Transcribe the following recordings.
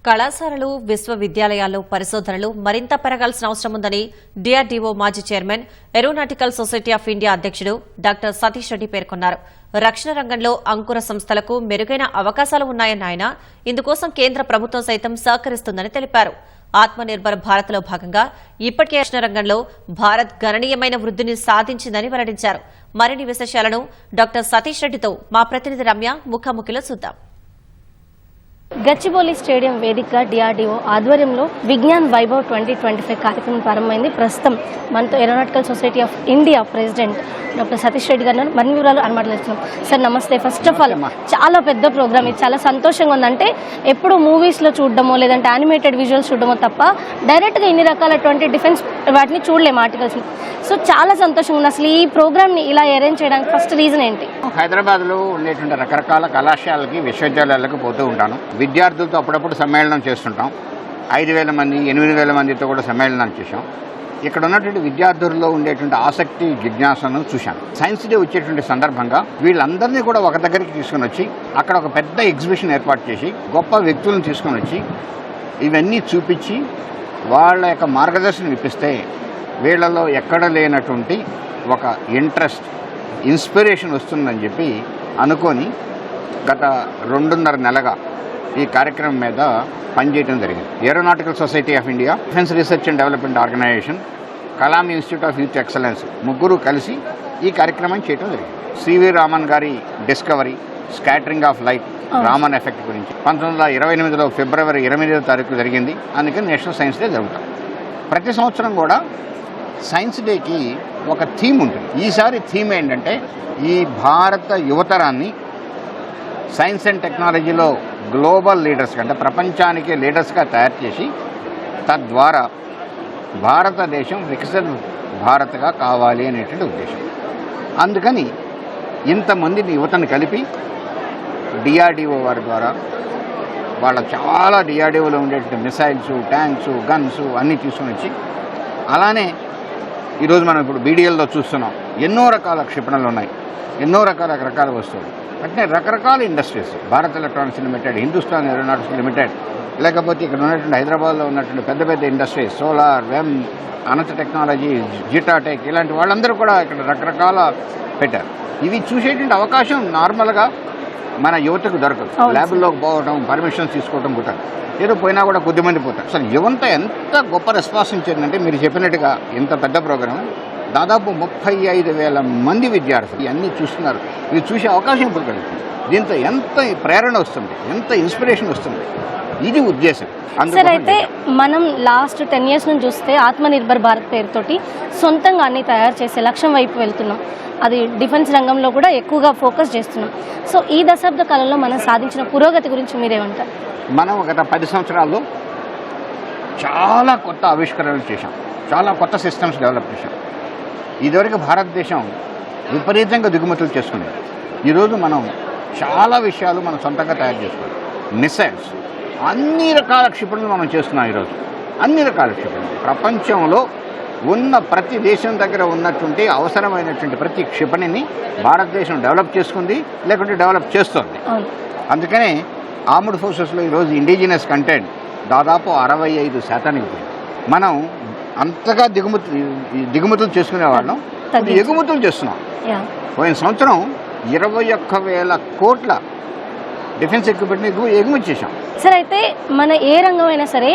కళాశాలలు విశ్వవిద్యాలయాల్లో పరిశోధనలు మరింత పెరగాల్సిన అవసరం ఉందని డిఆర్డీఓ మాజీ chairman aeronautical society of India అధ్యక్షుడు డాక్టర్ సతీష్ రెడ్డి పేర్కొన్నారు. రక్షణ రంగంలో అంకుర సంస్థలకు మెరుగైన అవకాశాలు ఉన్నాయన్న ఆయన ఇందుకోసం కేంద్ర ప్రభుత్వం సైతం సహకరిస్తుందని తెలిపారు. ఆత్మనిర్భర్ భారత్లో భాగంగా ఇప్పటికే రక్షణ రంగంలో భారత్ గణనీయమైన వృద్ధిని సాధించిందని వెల్లడించారు. మరిన్ని విశేషాలను డాక్టర్ సతీష్ రెడ్డితో మా ప్రతినిధి రమ్య ముఖాముఖిలో చూద్దాం. గచ్చిబౌలి స్టేడియం వేదికగా డిఆర్డీఓ ఆధ్వర్యంలో విజ్ఞాన్ వైభవ్ 2025 కార్యక్రమం ప్రారంభమైంది. ప్రస్తుతం మనతో aeronautical society of India president doctor Satish Reddy గారు మరిన్ని వివరాలు మాట్లాడుతున్నాం. సార్ నమస్తే. ఫస్ట్ ఆఫ్ ఆల్ చాలా పెద్ద ప్రోగ్రామ్, ఇది చాలా సంతోషంగా ఉంది. అంటే ఎప్పుడు మూవీస్లో చూడడమో లేదంటే యానిమేటెడ్ విజువల్స్ చూడడమో తప్ప డైరెక్ట్గా ఇన్ని రకాలటువంటి డిఫెన్స్ వాటిని చూడలేము, ఆర్టికల్స్. సో చాలా సంతోషంగా ఉంది. అసలు ఈ ప్రోగ్రామ్ని ఇలా అరేంజ్ చేయడానికి ఫస్ట్ రీజన్ ఏంటి? హైదరాబాద్లో ఉండేటువంటి రకరకాల కళాశాలకి విశ్వవిద్యాలయాలకు పోతూ ఉంటాను. విద్యార్థులతో అప్పుడప్పుడు సమ్మేళనం చేస్తుంటాం. 5,000 మంది 8,000 మందితో కూడా సమ్మేళనాలు చేశాం. ఇక్కడ ఉన్నటువంటి విద్యార్థుల్లో ఉండేటువంటి ఆసక్తి జిజ్ఞాసను చూశాను. సైన్స్ డే వచ్చేటువంటి సందర్భంగా వీళ్ళందరినీ కూడా ఒక దగ్గరికి తీసుకుని వచ్చి అక్కడ ఒక పెద్ద ఎగ్జిబిషన్ ఏర్పాటు చేసి గొప్ప వ్యక్తులను తీసుకుని వచ్చి ఇవన్నీ చూపించి వాళ్ళ యొక్క మార్గదర్శనం ఇప్పిస్తే వీళ్ళలో ఎక్కడ లేనటువంటి ఒక ఇంట్రెస్ట్, ఇన్స్పిరేషన్ వస్తుందని చెప్పి అనుకొని గత 2.5 నెలగా ఈ కార్యక్రమం మీద పనిచేయడం జరిగింది. Aeronautical society of India, defence research and development organisation, Kalam institute of youth excellence ముగ్గురు కలిసి ఈ కార్యక్రమం చేయడం జరిగింది. సివి రామన్ గారి discovery, scattering of light, Raman effect గురించి 1928లో ఫిబ్రవరి 28వ తారీఖు జరిగింది. అందుకని నేషనల్ సైన్స్ డే జరుగుతాం. ప్రతి సంవత్సరం కూడా సైన్స్ డేకి ఒక థీమ్ ఉంటుంది. ఈసారి థీమ్ ఏంటంటే ఈ భారత యువతరాన్ని సైన్స్ అండ్ టెక్నాలజీలో గ్లోబల్ లీడర్స్ అంటే ప్రపంచానికి లీడర్స్గా తయారు చేసి తద్వారా భారతదేశం వికసిత భారత్గా కావాలి అనేటువంటి ఉద్దేశం. అందుకని ఇంతమందిని యువతను కలిపి డిఆర్డీఓ వారి ద్వారా వాళ్ళ చాలా డిఆర్డీఓలో ఉండేటువంటి మిసైల్స్, ట్యాంక్స్, గన్స్ అన్నీ తీసుకుని వచ్చి, అలానే ఈరోజు మనం ఇప్పుడు బీడీఎల్లో చూస్తున్నాం, ఎన్నో రకాల క్షిపణులు ఉన్నాయి, ఎన్నో రకాల వస్తువులు. అంటే రకరకాల industries, Bharat electronics limited, Hindustan aeronautics limited, లేకపోతే ఇక్కడ ఉన్నటువంటి హైదరాబాద్లో ఉన్నటువంటి పెద్ద పెద్ద ఇండస్ట్రీస్, సోలార్, వెమ్, అనంత టెక్నాలజీ, జిటాటెక్, ఇలాంటి వాళ్ళందరూ కూడా ఇక్కడ రకరకాల పెట్టారు. ఇవి చూసేటువంటి అవకాశం నార్మల్గా మన యువతకు దొరకదు. ల్యాబ్లోకి పోవడం, పర్మిషన్స్ తీసుకోవడం కుదరదు. ఏదో పోయినా కూడా కొద్దిమంది పోతారు. అసలు యువత ఎంత గొప్ప రెస్పాన్స్ ఇచ్చిందంటే మీరు చెప్పినట్టుగా ఇంత పెద్ద ప్రోగ్రాం, దాదాపు 35,000 మంది విద్యార్థులు ఇవన్నీ చూస్తున్నారు. ఇవి చూసే అవకాశం ఇప్పుడు కలుగుతుంది. దీంతో ఎంత ప్రేరణ వస్తుంది, ఎంత ఇన్స్పిరేషన్ వస్తుంది, ఇది ఉద్దేశం. సార్ అయితే మనం లాస్ట్ 10 years నుంచి చూస్తే ఆత్మనిర్భర్ భారత్ పేరుతోటి సొంతంగా అన్ని తయారు చేసే లక్ష్యం వైపు వెళ్తున్నాం. అది డిఫెన్స్ రంగంలో కూడా ఎక్కువగా ఫోకస్ చేస్తున్నాం. సో ఈ దశాబ్ద కాలంలో మనం సాధించిన పురోగతి గురించి మీరేమంటారు? మనం గత 10 సంవత్సరాల్లో చాలా కొత్త ఆవిష్కరణలు చేశాం, చాలా కొత్త సిస్టమ్స్ డెవలప్ చేశాం. ఇదివరకు భారతదేశం విపరీతంగా దిగుమతులు చేసుకునేది. ఈరోజు మనం చాలా విషయాలు మనం సొంతంగా తయారు చేసుకోవాలి. మిసైల్స్, అన్ని రకాల క్షిపణులు మనం చేస్తున్నాం. ఈరోజు అన్ని రకాల క్షిపణులు ప్రపంచంలో ఉన్న ప్రతి దేశం దగ్గర ఉన్నటువంటి అవసరమైనటువంటి ప్రతి క్షిపణిని భారతదేశం డెవలప్ చేసుకుంది, లేకుంటే డెవలప్ చేస్తుంది. అందుకనే ఆర్మ్డ్ ఫోర్సెస్లో ఈరోజు ఇండిజినస్ కంటెంట్ దాదాపు 65% మనం అంతగా దిగుమతులు చేసుకునే వాళ్ళం ఎగుమతులు చేస్తున్నాం. పోయిన సంవత్సరం 21,000 కోట్ల డిఫెన్స్ ఎక్విప్మెంట్ని ఎగుమతి చేశాం. సార్ అయితే మన ఏ రంగం అయినా సరే,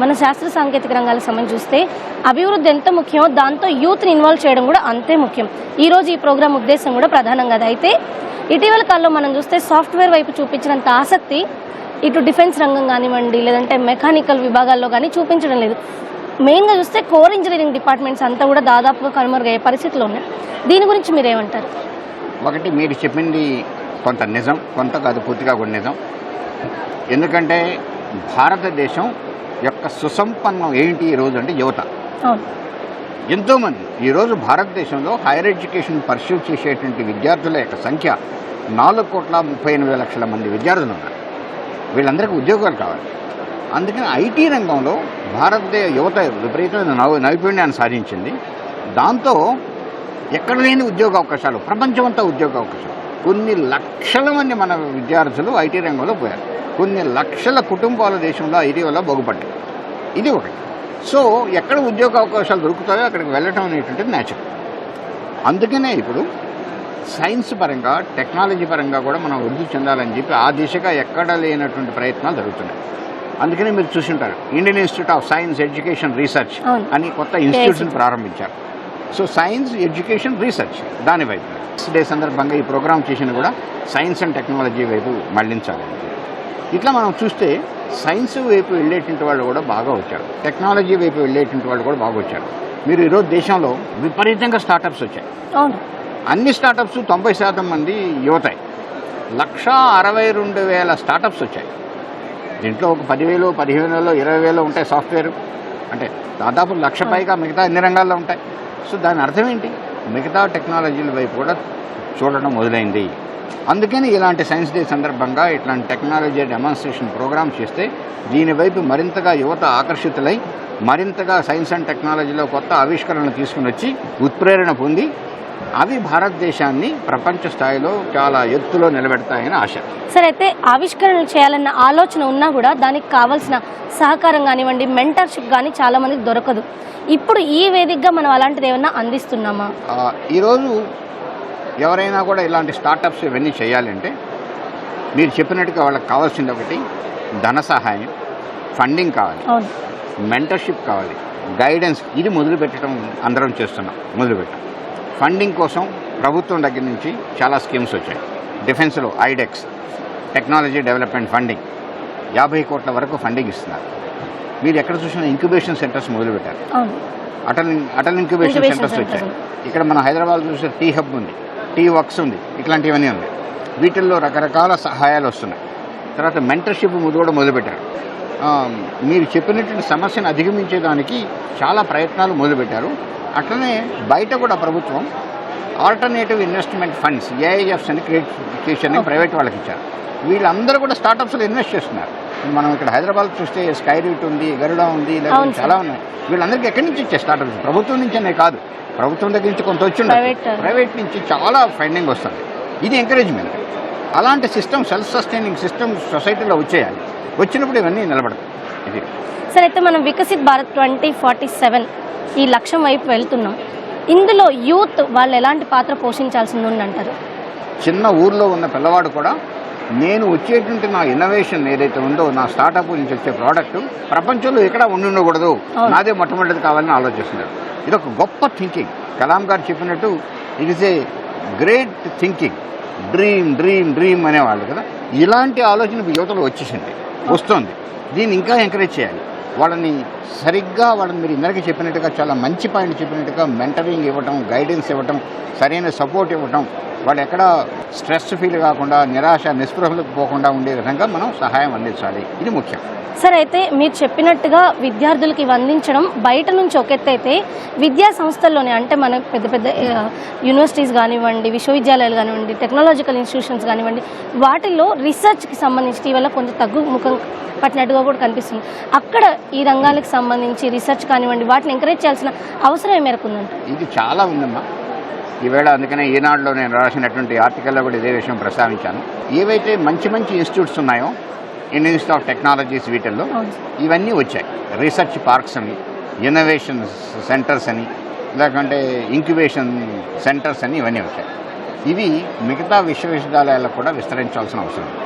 మన శాస్త్ర సాంకేతిక రంగాలకు సంబంధించి చూస్తే అభివృద్ధి ఎంత ముఖ్యమో దాంతో యూత్ని ఇన్వాల్వ్ చేయడం కూడా అంతే ముఖ్యం. ఈరోజు ఈ ప్రోగ్రాం ఉద్దేశం కూడా ప్రధానంగా అది. అయితే ఇటీవల కాలంలో మనం చూస్తే సాఫ్ట్వేర్ వైపు చూపించినంత ఆసక్తి ఇటు డిఫెన్స్ రంగం కానివ్వండి, లేదంటే మెకానికల్ విభాగాల్లో కానీ చూపించడం లేదు. మెయిన్గా చూస్తే కోర్ ఇంజనీరింగ్ డిపార్ట్మెంట్స్ అంతా కూడా దాదాపుగా కనుమరుగయ్యే పరిస్థితులు ఉన్నాయి. దీని గురించి మీరేమంటారు? ఒకటి మీరు చెప్పింది కొంత నిజం, కొంత కాదు పూర్తిగా కూడా నిజం. ఎందుకంటే భారతదేశం యొక్క సుసంపన్నం ఏంటి ఈరోజు అంటే యువత. ఎంతోమంది ఈరోజు భారతదేశంలో హైయర్ ఎడ్యుకేషన్ పర్స్యూ చేసేటువంటి విద్యార్థుల యొక్క సంఖ్య 4,38,00,000 మంది విద్యార్థులు ఉన్నారు. వీళ్ళందరికీ ఉద్యోగాలు కావాలి. అందుకని ఐటీ రంగంలో భారతదేశ యువత విపరీతమైన నైపుణ్యాన్ని సాధించింది. దాంతో ఎక్కడ లేని ఉద్యోగ అవకాశాలు, ప్రపంచమంతా ఉద్యోగ అవకాశాలు. కొన్ని లక్షల మంది మన విద్యార్థులు ఐటీ రంగంలో పోయారు. కొన్ని లక్షల కుటుంబాల దేశంలో ఐటీ వల్ల బాగుపడ్డాయి. ఇది ఒకటి. సో ఎక్కడ ఉద్యోగ అవకాశాలు దొరుకుతాయో అక్కడికి వెళ్ళటం అనేటువంటిది న్యాచురల్. అందుకనే ఇప్పుడు సైన్స్ పరంగా టెక్నాలజీ పరంగా కూడా మనం వృద్ధి చెందాలని చెప్పి ఆ దిశగా ఎక్కడ లేనటువంటి ప్రయత్నాలు జరుగుతున్నాయి. అందుకనే మీరు చూసింటారు Indian institute of science education research అని కొత్త ఇన్స్టిట్యూట్స్ని ప్రారంభించారు. సో సైన్స్ ఎడ్యుకేషన్ రీసెర్చ్ దాని వైపు డే సందర్భంగా ఈ ప్రోగ్రామ్ చేసిన కూడా సైన్స్ అండ్ టెక్నాలజీ వైపు మళ్లించాలి. ఇట్లా మనం చూస్తే సైన్స్ వైపు వెళ్ళేటువంటి వాళ్ళు కూడా బాగా వచ్చారు, టెక్నాలజీ వైపు వెళ్ళేటువంటి వాళ్ళు కూడా బాగా వచ్చారు. మీరు ఈరోజు దేశంలో విపరీతంగా స్టార్టప్స్ వచ్చాయి. అన్ని స్టార్టప్స్ 90% మంది యువతే. 1,62,000 స్టార్టప్స్ వచ్చాయి. దీంట్లో ఒక 10,000, 15,000, 20,000 ఉంటాయి సాఫ్ట్వేర్. అంటే దాదాపు 1,00,000 పైగా మిగతా అన్ని రంగాల్లో ఉంటాయి. సో దాని అర్థం ఏంటి? మిగతా టెక్నాలజీల వైపు కూడా చూడడం మొదలైంది. అందుకని ఇలాంటి సైన్స్ డే సందర్భంగా ఇట్లాంటి టెక్నాలజీ డెమాన్స్ట్రేషన్ ప్రోగ్రామ్ చేస్తే దీనివైపు మరింతగా యువత ఆకర్షితులై మరింతగా సైన్స్ అండ్ టెక్నాలజీలో కొత్త ఆవిష్కరణలు తీసుకుని వచ్చి ఉత్ప్రేరణ పొంది అవి భారతదేశాన్ని ప్రపంచ స్థాయిలో చాలా ఎత్తులో నిలబెడతాయని ఆశ. సరే, అయితే ఆవిష్కరణలు చేయాలన్న ఆలోచన ఉన్నా కూడా దానికి కావాల్సిన సహకారం కానివ్వండి, మెంటర్షిప్ కానీ చాలా మందికి దొరకదు. ఇప్పుడు ఈ వేదికగా మనం అలాంటిది ఏమన్నా అందిస్తున్నామా? ఈరోజు ఎవరైనా కూడా ఇలాంటి స్టార్టప్స్ ఇవన్నీ చేయాలంటే మీరు చెప్పినట్టుగా వాళ్ళకి కావాల్సింది ఒకటి ధన సహాయం, ఫండింగ్ కావాలి, మెంటర్షిప్ కావాలి, గైడెన్స్. ఇది మొదలుపెట్టడం అందరం చేస్తున్నాం. మొదలుపెట్టాం. ఫండింగ్ కోసం ప్రభుత్వం దగ్గర నుంచి చాలా స్కీమ్స్ వచ్చాయి. డిఫెన్స్లో ఐడెక్స్ టెక్నాలజీ డెవలప్మెంట్ ఫండింగ్ 50 కోట్ల వరకు ఫండింగ్ ఇస్తున్నారు. మీరు ఎక్కడ చూసినా ఇంక్యుబేషన్ సెంటర్స్ మొదలుపెట్టారు. అటల్ ఇంక్యుబేషన్ సెంటర్స్ వచ్చాయి. ఇక్కడ మన హైదరాబాద్ చూసే టీ హబ్ ఉంది, టీ వర్క్స్ ఉంది, ఇట్లాంటివన్నీ ఉంది. వీటిల్లో రకరకాల సహాయాలు వస్తున్నాయి. తర్వాత మెంటర్షిప్ కూడా మొదలుపెట్టారు. మీరు చెప్పినటువంటి సమస్యను అధిగమించేదానికి చాలా ప్రయత్నాలు మొదలుపెట్టారు. అట్లనే బయట కూడా ప్రభుత్వం ఆల్టర్నేటివ్ ఇన్వెస్ట్మెంట్ ఫండ్స్ ఏఐఎఫ్స్ అని క్రియేట్ చేసి ప్రైవేట్ వాళ్ళకి ఇచ్చారు. వీళ్ళందరూ కూడా స్టార్టప్స్లో ఇన్వెస్ట్ చేస్తున్నారు. మనం ఇక్కడ హైదరాబాద్ చూస్తే స్కైరూట్ ఉంది, గరుడా ఉంది, లేకపోతే చాలా ఉన్నాయి. వీళ్ళందరికీ ఎక్కడి నుంచి ఇచ్చే స్టార్టప్స్ ప్రభుత్వం నుంచే కాదు, ప్రభుత్వం దగ్గర నుంచి కొంత వచ్చి ప్రైవేట్ నుంచి చాలా ఫండింగ్ వస్తుంది. ఇది ఎంకరేజ్మెంట్. అలాంటి సిస్టమ్ సెల్ఫ్ సస్టైనింగ్ సిస్టమ్ సొసైటీలో వచ్చేయాలి. వచ్చినప్పుడు ఇవన్నీ నిలబడతాయి. ఇది సరే, అయితే మనం వికసిత్ భారత్ 2047 ఈ లక్ష్యం వైపు వెళ్తున్నాం. ఇందులో యూత్ వాళ్ళు ఎలాంటి పాత్ర పోషించాల్సి ఉందంటారు? చిన్న ఊర్లో ఉన్న పిల్లవాడు కూడా నేను వచ్చేటువంటి నా ఇన్నోవేషన్ ఏదైతే ఉందో, నా స్టార్టప్ నుంచి వచ్చే ప్రోడక్ట్ ప్రపంచంలో ఎక్కడ ఉండకూడదు, నాదే మొట్టమొదటిది కావాలని ఆలోచిస్తున్నారు. ఇది ఒక గొప్ప థింకింగ్. కలాం గారు చెప్పినట్టు it is a great thinking. Dream dream dream అనేవాళ్ళు కదా. ఇలాంటి ఆలోచన యువతలో వస్తుంది. దీన్ని ఇంకా ఎంకరేజ్ చేయాలి. వాళ్ళని సరిగ్గా మీరు ఇందరికీ చెప్పినట్టుగా చాలా మంచి పాయింట్ చెప్పినట్టుగా మెంటరింగ్ ఇవ్వటం, గైడెన్స్ ఇవ్వటం, సరైన సపోర్ట్ ఇవ్వటం, వాళ్ళు ఎక్కడ స్ట్రెస్ ఫీల్ కాకుండా నిరాశ నిస్పృహలకు పోకుండా ఉండే విధంగా మనం సహాయం అందించాలి. ఇది ముఖ్యం. సరే, అయితే మీరు చెప్పినట్టుగా విద్యార్థులకి ఇవి అందించడం బయట నుంచి ఒక ఎత్తు అయితే, విద్యా సంస్థల్లోనే అంటే మన పెద్ద పెద్ద యూనివర్సిటీస్ కానివ్వండి, విశ్వవిద్యాలయాలు కానివ్వండి, టెక్నాలజికల్ ఇన్స్టిట్యూషన్స్ కానివ్వండి, వాటిల్లో రీసెర్చ్కి సంబంధించి ఇటీవల కొంచెం తగ్గుముఖం పట్టినట్టుగా కూడా కనిపిస్తుంది. అక్కడ ఈ రంగాలకు సంబంధించి రీసెర్చ్ కానివ్వండి వాటిని ఎంకరేజ్ చేయాల్సిన అవసరం ఏ మేరకు ఉందంట? ఇది చాలా ఉందమ్మా ఈవేళ. అందుకనే ఈనాడులో నేను రాసినటువంటి ఆర్టికల్లో కూడా ఇదే విషయం ప్రస్తావించాను. ఏవైతే మంచి మంచి ఇన్స్టిట్యూట్స్ ఉన్నాయో, ఇండియన్ ఇన్స్టిట్యూట్ ఆఫ్ టెక్నాలజీస్, వీటిల్లో ఇవన్నీ వచ్చాయి. రీసెర్చ్ పార్క్స్ అని, ఇన్నోవేషన్ సెంటర్స్ అని, లేకుంటే ఇంక్యుబేషన్ సెంటర్స్ అని ఇవన్నీ వచ్చాయి. ఇవి మిగతా విశ్వవిద్యాలయాలకు కూడా విస్తరించాల్సిన అవసరం ఉంది.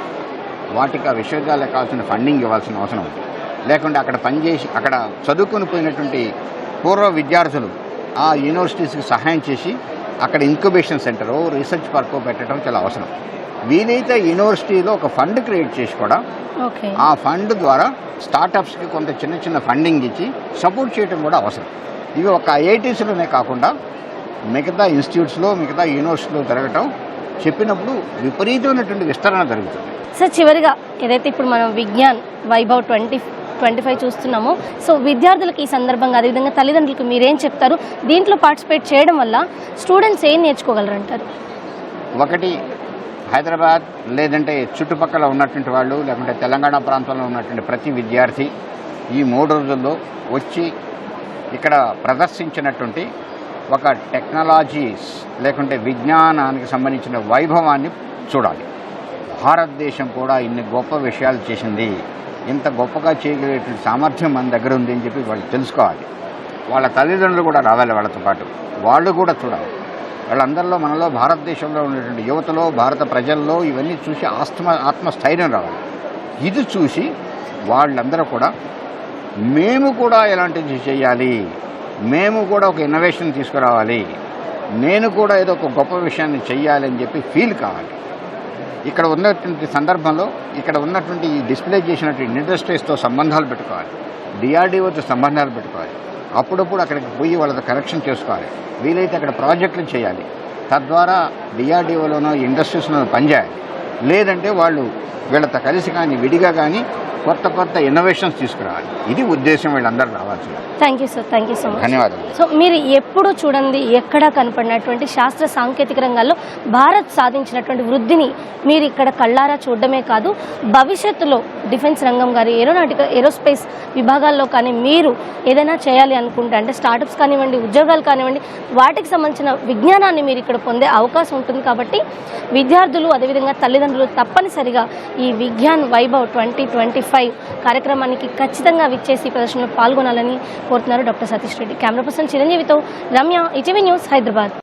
వాటికి ఆ విశ్వవిద్యాలయాలకు కావాల్సిన ఫండింగ్ ఇవ్వాల్సిన అవసరం ఉంది. లేకుంటే అక్కడ పనిచేసి అక్కడ చదువుకొని పోయినటువంటి పూర్వ విద్యార్థులు ఆ యూనివర్సిటీస్కి సహాయం చేసి అక్కడ ఇంక్యుబేషన్ సెంటరో రీసెర్చ్ పార్కో పెట్టడం చాలా అవసరం. వీలైతే యూనివర్సిటీలో ఒక ఫండ్ క్రియేట్ చేసి కూడా ఆ ఫండ్ ద్వారా స్టార్టప్స్కి కొంత చిన్న చిన్న ఫండింగ్ ఇచ్చి సపోర్ట్ చేయడం కూడా అవసరం. ఇవి ఒక ఐఐటీస్లోనే కాకుండా మిగతా ఇన్స్టిట్యూట్స్లో, మిగతా యూనివర్సిటీలో జరగటం చెప్పినప్పుడు విపరీతమైనటువంటి విస్తరణ జరుగుతుంది. సార్, చివరిగా ఏదైతే ఇప్పుడు మనం విజ్ఞాన్ వైభవ్ 2025 చూస్తున్నామో, సో విద్యార్థులకు ఈ సందర్భంగా అదేవిధంగా తల్లిదండ్రులకు మీరేం చెప్తారు? దీంట్లో పార్టిసిపేట్ చేయడం వల్ల స్టూడెంట్స్ ఏం నేర్చుకోగలరంటారు? ఒకటి, హైదరాబాద్ లేదంటే చుట్టుపక్కల ఉన్నటువంటి వాళ్ళు, లేకుంటే తెలంగాణ ప్రాంతంలో ఉన్నటువంటి ప్రతి విద్యార్థి ఈ 3 రోజుల్లో వచ్చి ఇక్కడ ప్రదర్శించినటువంటి ఒక టెక్నాలజీస్ లేకుంటే విజ్ఞానానికి సంబంధించిన వైభవాన్ని చూడాలి. భారతదేశం కూడా ఇన్ని గొప్ప విషయాలు చేసింది, ఇంత గొప్పగా చేయగలిగేటువంటి సామర్థ్యం మన దగ్గర ఉంది అని చెప్పి వాళ్ళు తెలుసుకోవాలి. వాళ్ళ తల్లిదండ్రులు కూడా రావాలి, వాళ్ళతో పాటు వాళ్ళు కూడా చూడాలి. వాళ్ళందరిలో మనలో భారతదేశంలో ఉండేటువంటి యువతలో, భారత ప్రజల్లో ఇవన్నీ చూసి ఆత్మస్థైర్యం రావాలి. ఇది చూసి వాళ్ళందరూ కూడా మేము కూడా ఎలాంటివి చేయాలి, మేము కూడా ఒక ఇన్నోవేషన్ తీసుకురావాలి, నేను కూడా ఏదో ఒక గొప్ప విషయాన్ని చెయ్యాలి అని చెప్పి ఫీల్ కావాలి. ఇక్కడ ఉన్నటువంటి సందర్భంలో ఇక్కడ ఉన్నటువంటి ఈ డిస్ప్లే చేసినటువంటి ఇండస్ట్రీస్తో సంబంధాలు పెట్టుకోవాలి, డిఆర్డీఓతో సంబంధాలు పెట్టుకోవాలి. అప్పుడప్పుడు అక్కడికి పోయి వాళ్ళతో కనెక్షన్ చేసుకోవాలి. వీలైతే అక్కడ ప్రాజెక్టులు చేయాలి. తద్వారా డిఆర్డీఓలోనో ఇండస్ట్రీస్లోనో పనిచేయాలి. లేదంటే వాళ్ళు వీళ్ళతో కలిసి కానీ విడిగా కానీ కొత్త కొత్త ఇన్నోవేషన్స్ తీసుకురావాలి. ఇది ఉద్దేశం, వీళ్ళందరూ రావాల్సింది. Thank you sir, thank you so much. ధన్యవాదాలు. సో మీరు ఎప్పుడు చూడండి ఎక్కడా కనపడినటువంటి శాస్త్ర సాంకేతిక రంగాల్లో భారత్ సాధించినటువంటి వృద్ధిని మీరు ఇక్కడ కళ్ళారా చూడడమే కాదు, భవిష్యత్తులో డిఫెన్స్ రంగం కానీ ఏరోస్పేస్ విభాగాల్లో కానీ మీరు ఏదైనా చేయాలి అనుకుంటే, అంటే స్టార్టప్స్ కానివ్వండి, ఉద్యోగాలు కానివ్వండి, వాటికి సంబంధించిన విజ్ఞానాన్ని మీరు ఇక్కడ పొందే అవకాశం ఉంటుంది. కాబట్టి విద్యార్థులు అదేవిధంగా తల్లిదండ్రులు తప్పనిసరిగా ఈ విజ్ఞాన్ వైభవ్ 2025 కార్యక్రమానికి ఖచ్చితంగా విచ్చేసి ప్రదర్శనలో పాల్గొనాలని కోరుతున్నారు doctor Satish Reddy. Camera person చిరంజీవితో రమ్య, ఈటీవీ న్యూస్, హైదరాబాద్.